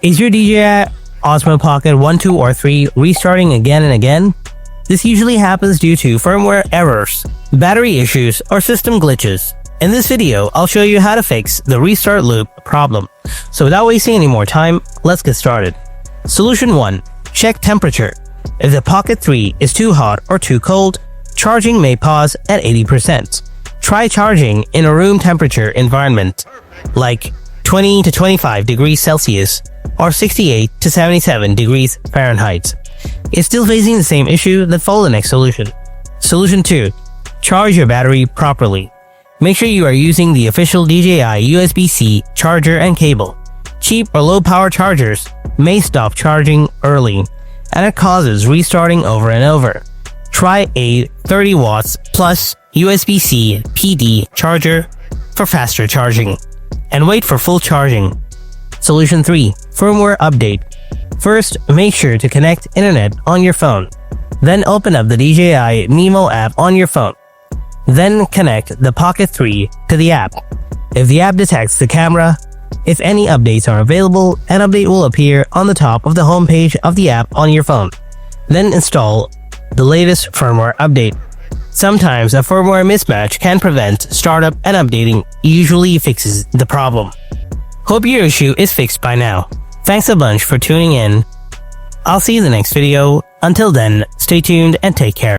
Is your DJI Osmo Pocket 1, 2, or 3 restarting again and again? This usually happens due to firmware errors, battery issues, or system glitches. In this video, I'll show you how to fix the restart loop problem. So without wasting any more time, let's get started. Solution 1. Check temperature. If the Pocket 3 is too hot or too cold, charging may pause at 80%. Try charging in a room temperature environment, like 20 to 25 degrees Celsius or 68 to 77 degrees Fahrenheit. If still facing the same issue, then follow the next solution. Solution 2. Charge your battery properly. Make sure you are using the official DJI USB-C charger and cable. Cheap or low-power chargers may stop charging early, and it causes restarting over and over. Try a 30 watts plus USB-C PD charger for faster charging, and wait for full charging. Solution 3. Firmware update. First, make sure to connect internet on your phone. Then open up the DJI Nemo app on your phone. Then connect the Pocket 3 to the app. If the app detects the camera, if any updates are available, an update will appear on the top of the home page of the app on your phone. Then install the latest firmware update. Sometimes a firmware mismatch can prevent startup, and updating usually fixes the problem. Hope your issue is fixed by now. Thanks a bunch for tuning in. I'll see you in the next video. Until then, stay tuned and take care.